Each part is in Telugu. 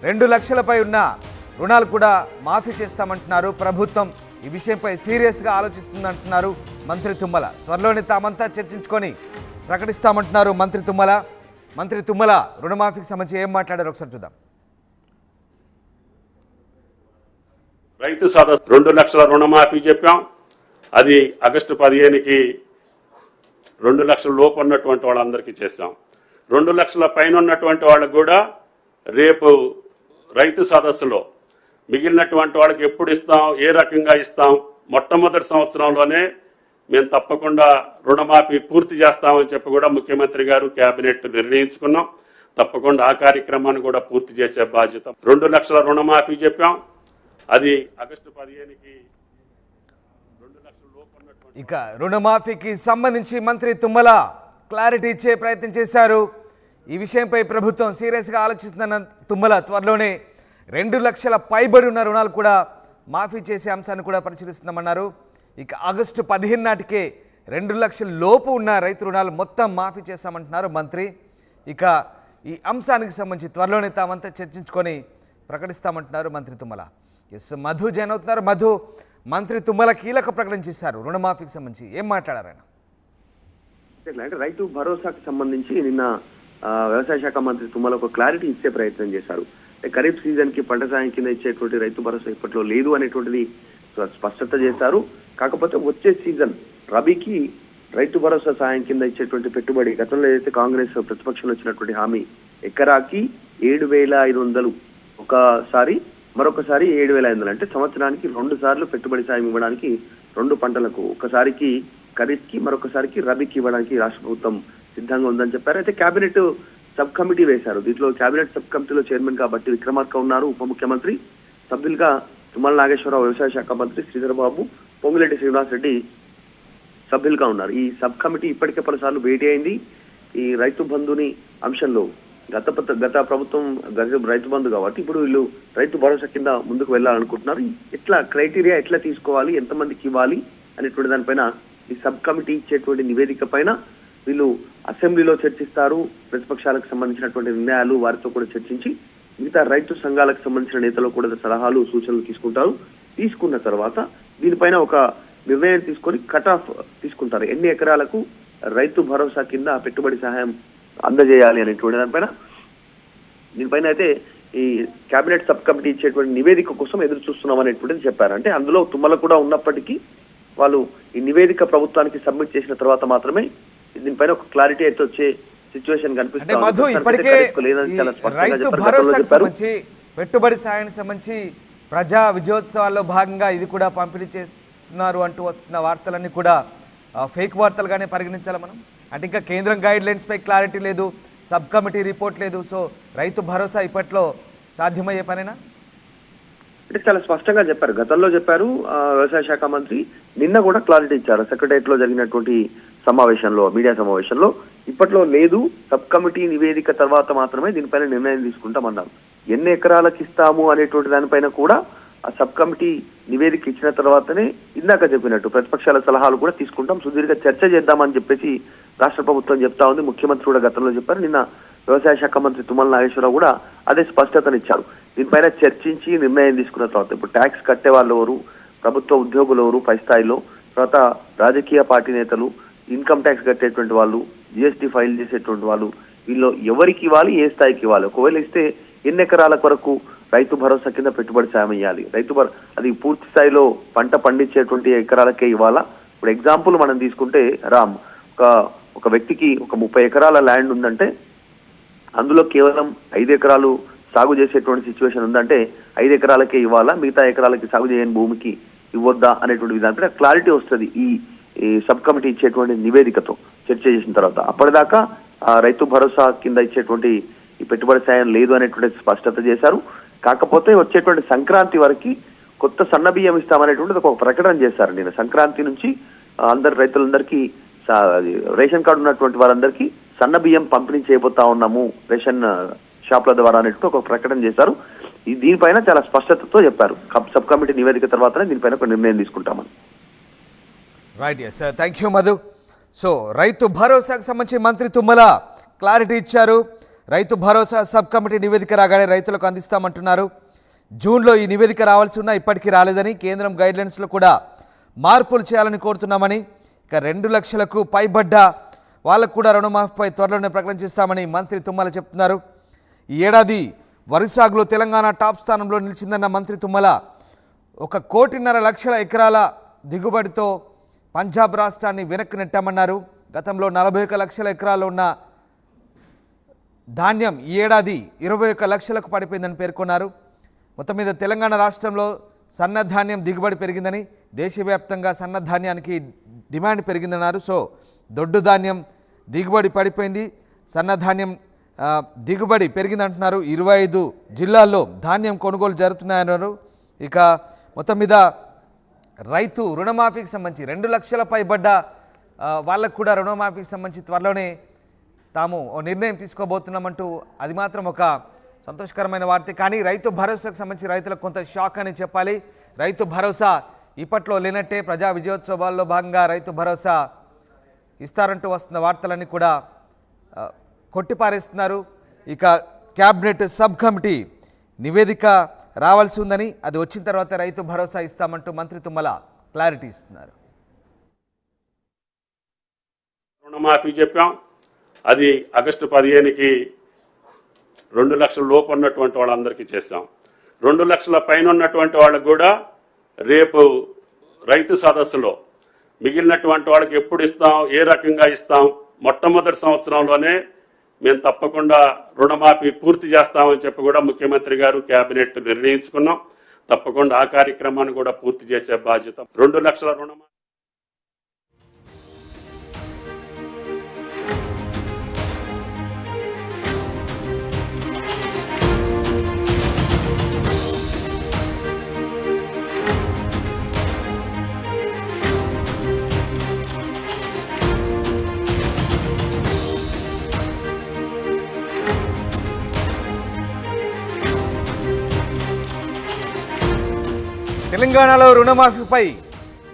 2 లక్షలపై ఉన్న రుణాలు కూడా మాఫీ చేస్తామంటున్నారు ప్రభుత్వం. ఈ విషయంపై సీరియస్గా ఆలోచిస్తుందంటున్నారు మంత్రి తుమ్మల. త్వరలోనే తామంతా చర్చించుకొని ప్రకటిస్తామంటున్నారు మంత్రి తుమ్మల. మంత్రి తుమ్మల రుణమాఫీకి సంబంధించి ఏం మాట్లాడారు ఒకసారి చూద్దాం. రైతు సదస్సు 2 లక్షల రుణమాఫీ చెప్పాం. అది ఆగస్టు 15కి 2 లక్షల లోపు ఉన్నటువంటి వాళ్ళందరికీ చేస్తాం. 2 లక్షల పైన ఉన్నటువంటి వాళ్ళకు కూడా రేపు రైతు సదస్సులో మిగిలినటువంటి వాళ్ళకి ఎప్పుడు ఇస్తాం, ఏ రకంగా ఇస్తాం, మొట్టమొదటి సంవత్సరంలోనే మేము తప్పకుండా రుణమాఫీ పూర్తి చేస్తామని చెప్పి కూడా ముఖ్యమంత్రి గారు కేబినెట్ నిర్ణయించుకున్నాం. తప్పకుండా ఆ కార్యక్రమాన్ని కూడా పూర్తి చేసే బాధ్యత. 2 లక్షల రుణమాఫీ చెప్పాం. అది ఆగస్టు 15కి 2 లక్షల లోపు ఉన్నటువంటి. ఇక రుణమాఫీకి సంబంధించి మంత్రి తుమ్మల క్లారిటీ ఇచ్చే ప్రయత్నం చేశారు. ఈ విషయంపై ప్రభుత్వం సీరియస్గా ఆలోచిస్తున్న తుమ్మల త్వరలోనే 2 లక్షల పైబడి ఉన్న రుణాలు కూడా మాఫీ చేసే అంశాన్ని కూడా పరిశీలిస్తున్నామన్నారు. ఇక ఆగస్టు 15 నాటికే 2 లక్షల లోపు ఉన్న రైతు రుణాలు మొత్తం మాఫీ చేస్తామంటున్నారు మంత్రి. ఇక ఈ అంశానికి సంబంధించి త్వరలోనే తామంతా చర్చించుకొని ప్రకటిస్తామంటున్నారు మంత్రి తుమ్మల. ఎస్, మధు జాయిన్ అవుతున్నారు. మధు, మంత్రి తుమ్మల కీలక ప్రకటన చేశారు రుణమాఫీకి సంబంధించి, ఏం మాట్లాడారు ఆయన? అంటే రైతు భరోసాకి సంబంధించి నిన్న వ్యవసాయ శాఖ మంత్రి తుమ్మల ఒక క్లారిటీ ఇచ్చే ప్రయత్నం చేశారు. ఖరీఫ్ సీజన్ కి పంట సాయం కింద ఇచ్చేటువంటి రైతు భరోసా ఇప్పట్లో లేదు అనేటువంటిది స్పష్టత చేశారు. కాకపోతే వచ్చే సీజన్ రబీకి రైతు భరోసా సాయం కింద ఇచ్చేటువంటి పెట్టుబడి గతంలో ఏదైతే కాంగ్రెస్ ప్రతిపక్షంలో వచ్చినటువంటి హామీ ఎకరాకి 7,500 ఒకసారి, మరొకసారి 7,500 అంటే సంవత్సరానికి 2 సార్లు పెట్టుబడి సాయం ఇవ్వడానికి 2 పంటలకు, ఒకసారికి ఖరీఫ్ కి మరొకసారికి రబీకి ఇవ్వడానికి రాష్ట్ర ప్రభుత్వం సిద్ధంగా ఉందని చెప్పారు. అయితే కేబినెట్ సబ్ కమిటీ వేశారు. దీంట్లో కేబినెట్ సబ్ కమిటీలో చైర్మన్ గా బట్టి విక్రమార్క ఉన్నారు, ఉప ముఖ్యమంత్రి. సభ్యులుగా తుమ్మల నాగేశ్వరరావు వ్యవసాయ శాఖ మంత్రి, శ్రీధరబాబు, పొంగులేటి శ్రీనివాసరెడ్డి సభ్యులుగా ఉన్నారు. ఈ సబ్ కమిటీ ఇప్పటికే పలుసార్లు భేటీ అయింది. ఈ రైతు బంధుని అంశంలో గత ప్రభుత్వం రైతు బంధు కాబట్టి ఇప్పుడు వీళ్ళు రైతు భరోసా కింద ముందుకు వెళ్ళాలనుకుంటున్నారు. ఎట్లా క్రైటీరియా ఎట్లా తీసుకోవాలి, ఎంతమందికి ఇవ్వాలి అనేటువంటి దానిపైన ఈ సబ్ కమిటీ ఇచ్చేటువంటి నివేదిక పైన వీళ్ళు అసెంబ్లీలో చర్చిస్తారు. ప్రతిపక్షాలకు సంబంధించినటువంటి నిర్ణయాలు వారితో కూడా చర్చించి మిగతా రైతు సంఘాలకు సంబంధించిన నేతలు కూడా సలహాలు సూచనలు తీసుకుంటారు. తీసుకున్న తర్వాత దీనిపైన ఒక నిర్ణయం తీసుకొని కట్ ఆఫ్ తీసుకుంటారు. ఎన్ని ఎకరాలకు రైతు భరోసా కింద పెట్టుబడి సహాయం అందజేయాలి అనేటువంటి దీనిపైన అయితే ఈ కేబినెట్ సబ్ కమిటీ ఇచ్చేటువంటి నివేదిక కోసం ఎదురు చూస్తున్నాం అనేటువంటిది చెప్పారు. అంటే అందులో తుమ్మల కూడా ఉన్నప్పటికీ వాళ్ళు ఈ నివేదిక ప్రభుత్వానికి సబ్మిట్ చేసిన తర్వాత మాత్రమే దీనిపైన ఒక క్లారిటీ అయితే వచ్చే సిచ్యువేషన్ కనిపిస్తుంది. మధు, ఇప్పటికే రైతు భరోసాకు సంబంధించి పెట్టుబడి సాయానికి సంబంధించి ప్రజా విజయోత్సవాల్లో భాగంగా ఇది కూడా పంపిణీ చేస్తున్నారు అంటూ వస్తున్న వార్తలన్నీ కూడా ఫేక్ వార్తలుగానే పరిగణించాలి మనం. అంటే ఇంకా కేంద్రం గైడ్ లైన్స్ పై క్లారిటీ లేదు, సబ్ కమిటీ రిపోర్ట్ లేదు. సో రైతు భరోసా ఇప్పట్లో సాధ్యమయ్యే పనేనా? అంటే చాలా స్పష్టంగా చెప్పారు, గతంలో చెప్పారు వ్యవసాయ శాఖ మంత్రి. నిన్న కూడా క్లారిటీ ఇచ్చారు సెక్రటరియట్ లో జరిగినటువంటి సమావేశంలో, మీడియా సమావేశంలో. ఇప్పట్లో లేదు, సబ్ కమిటీ నివేదిక తర్వాత మాత్రమే దీనిపైన నిర్ణయం తీసుకుంటామన్నారు. ఎన్ని ఎకరాలకు ఇస్తాము అనేటువంటి దానిపైన కూడా ఆ సబ్ కమిటీ నివేదిక ఇచ్చిన తర్వాతనే ఇందాక చెప్పినట్టు ప్రతిపక్షాల సలహాలు కూడా తీసుకుంటాం, సుదీర్ఘ చర్చ చేద్దామని చెప్పేసి రాష్ట్ర ప్రభుత్వం చెప్తా ఉంది. ముఖ్యమంత్రి కూడా గతంలో చెప్పారు. నిన్న వ్యవసాయ శాఖ మంత్రి తుమ్మల నాగేశ్వరరావు కూడా అదే స్పష్టతనిచ్చారు. దీనిపైన చర్చించి నిర్ణయం తీసుకున్న తర్వాత ఇప్పుడు ట్యాక్స్ కట్టే వాళ్ళు ఎవరు, ప్రభుత్వ ఉద్యోగులు ఎవరు పై స్థాయిలో, తర్వాత రాజకీయ పార్టీ నేతలు, ఇన్కమ్ ట్యాక్స్ కట్టేటువంటి వాళ్ళు, జిఎస్టీ ఫైల్ చేసేటువంటి వాళ్ళు, వీళ్ళు ఎవరికి ఇవ్వాలి, ఏ స్థాయికి ఇవ్వాలి, ఒకవేళ ఇస్తే ఎన్ని ఎకరాల వరకు రైతు భరోసా కింద పెట్టుబడి సాయం ఇవ్వాలి, అది పూర్తి స్థాయిలో పంట పండించేటువంటి ఎకరాలకే ఇవ్వాలా. ఇప్పుడు ఎగ్జాంపుల్ మనం తీసుకుంటే రామ్, ఒక వ్యక్తికి ఒక 30 ఎకరాల ల్యాండ్ ఉందంటే అందులో కేవలం 5 ఎకరాలు సాగు చేసేటువంటి సిచ్యువేషన్ ఉందంటే 5 ఎకరాలకే ఇవ్వాలా, మిగతా ఎకరాలకి సాగు చేయని భూమికి ఇవ్వద్దా అనేటువంటి విధానంపై క్లారిటీ వస్తుంది ఈ సబ్ కమిటీ ఇచ్చేటువంటి నివేదికతో చర్చ చేసిన తర్వాత. అప్పటిదాకా రైతు భరోసా కింద ఇచ్చేటువంటి ఈ పెట్టుబడి సాయం లేదు అనేటువంటి స్పష్టత చేశారు. కాకపోతే వచ్చేటువంటి సంక్రాంతి వరకు కొత్త సన్న బియ్యం ఇస్తామనేటువంటిది ఒక ప్రకటన చేశారు. నేను సంక్రాంతి నుంచి అందరు రైతులందరికీ రేషన్ కార్డు ఉన్నటువంటి వారందరికీ సన్న బియ్యం పంపిణీ చేయబోతా ఉన్నాము రేషన్ షాప్ల ద్వారా అనేట్టు ఒక ప్రకటన చేశారు. దీనిపైన చాలా స్పష్టతతో చెప్పారు. సబ్ కమిటీ నివేదిక తర్వాతనే దీనిపైన ఒక నిర్ణయం తీసుకుంటామని. Right, yes, thank you Madhu. So రైతు భరోసాకు సంబంధించి మంత్రి తుమ్మల క్లారిటీ ఇచ్చారు. రైతు భరోసా సబ్ కమిటీ నివేదిక రాగానే రైతులకు అందిస్తామంటున్నారు. జూన్లో ఈ నివేదిక రావాల్సి ఉన్నా ఇప్పటికీ రాలేదని, కేంద్రం గైడ్లైన్స్లో కూడా మార్పులు చేయాలని కోరుతున్నామని, ఇక 2 లక్షలకు పైబడ్డ వాళ్ళకు కూడా రుణమాఫీపై త్వరలోనే ప్రకటన చేస్తామని మంత్రి తుమ్మల చెప్తున్నారు. ఈ ఏడాది వరి సాగులో తెలంగాణ టాప్ స్థానంలో నిలిచిందన్న మంత్రి తుమ్మల 1.5 లక్షల ఎకరాల దిగుబడితో పంజాబ్ రాష్ట్రాన్ని వెనక్కి నెట్టామన్నారు. గతంలో 41 లక్షల ఎకరాల్లో ఉన్న ధాన్యం ఈ ఏడాది 21 లక్షలకు పడిపోయిందని పేర్కొన్నారు. మొత్తం మీద తెలంగాణ రాష్ట్రంలో సన్నధాన్యం దిగుబడి పెరిగిందని, దేశవ్యాప్తంగా సన్నధాన్యానికి డిమాండ్ పెరిగిందన్నారు. సో దొడ్డు ధాన్యం దిగుబడి పడిపోయింది, సన్నధాన్యం దిగుబడి పెరిగిందంటున్నారు. 25 జిల్లాల్లో ధాన్యం కొనుగోలు జరుగుతున్నాయన్నారు. ఇక మొత్తం మీద రైతు రుణమాఫీకి సంబంధించి 2 లక్షల పైబడ్డ వాళ్ళకు కూడా రుణమాఫీకి సంబంధించి త్వరలోనే తాము ఓ నిర్ణయం తీసుకోబోతున్నామంటూ అది మాత్రం ఒక సంతోషకరమైన వార్త. కానీ రైతు భరోసాకు సంబంధించి రైతులకు కొంత షాక్ అని చెప్పాలి. రైతు భరోసా ఇప్పట్లో లేనట్టే ప్రజా విజయోత్సవాల్లో భాగంగా రైతు భరోసా ఇస్తారంటూ వస్తున్న వార్తలన్నీ కూడా కొట్టిపారేస్తున్నారు. ఇక క్యాబినెట్ సబ్ కమిటీ నివేదిక రావాల్సి ఉందని, అది వచ్చిన తర్వాత రైతు భరోసా ఇస్తామంటూ మంత్రి తుమ్మల క్లారిటీ ఇస్తున్నారు. రుణమాఫీ చెప్పాం, అది ఆగస్టు 15కి 2 లక్షల లోపు ఉన్నటువంటి వాళ్ళందరికీ చేస్తాం. 2 లక్షల పైన ఉన్నటువంటి వాళ్ళకు కూడా రేపు రైతు సదస్సులో మిగిలినటువంటి వాళ్ళకి ఎప్పుడు ఇస్తాం, ఏ రకంగా ఇస్తాం, మొట్టమొదటి సంవత్సరంలోనే మేము తప్పకుండా రుణమాఫీ పూర్తి చేస్తామని చెప్పి కూడా ముఖ్యమంత్రి గారు కేబినెట్ నిర్ణయించుకున్నాం. తప్పకుండా ఆ కార్యక్రమాన్ని కూడా పూర్తి చేసే బాధ్యత. 2 లక్షల రుణమాఫీ తెలంగాణలో రుణమాఫీపై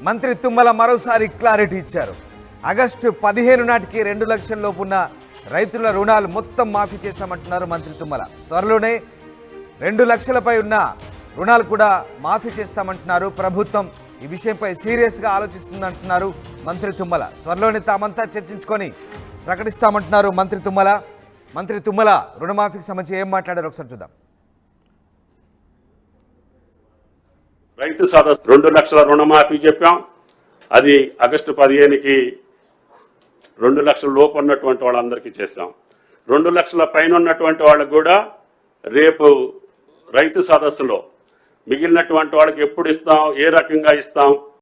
మంత్రి తుమ్మల మరోసారి క్లారిటీ ఇచ్చారు. ఆగస్టు 15 నాటికి 2 లక్షల లోపు ఉన్న రైతుల రుణాలు మొత్తం మాఫీ చేశామంటున్నారు మంత్రి తుమ్మల. త్వరలోనే 2 లక్షలపై ఉన్న రుణాలు కూడా మాఫీ చేస్తామంటున్నారు. ప్రభుత్వం ఈ విషయంపై సీరియస్గా ఆలోచిస్తుందంటున్నారు మంత్రి తుమ్మల. త్వరలోనే తామంతా చర్చించుకొని ప్రకటిస్తామంటున్నారు మంత్రి తుమ్మల. మంత్రి తుమ్మల రుణమాఫీకి సంబంధించి ఏం మాట్లాడారు ఒకసారి చూద్దాం. రైతు సదస్సు 2 లక్షల రుణమాఫీ చెప్పాం, అది ఆగస్టు 15కి 2 లక్షల లోపు ఉన్నటువంటి వాళ్ళందరికీ చేస్తాం. 2 లక్షల పైన ఉన్నటువంటి వాళ్ళకు కూడా రేపు రైతు సదస్సులో మిగిలినటువంటి వాళ్ళకి ఎప్పుడు ఇస్తాం, ఏ రకంగా ఇస్తాం,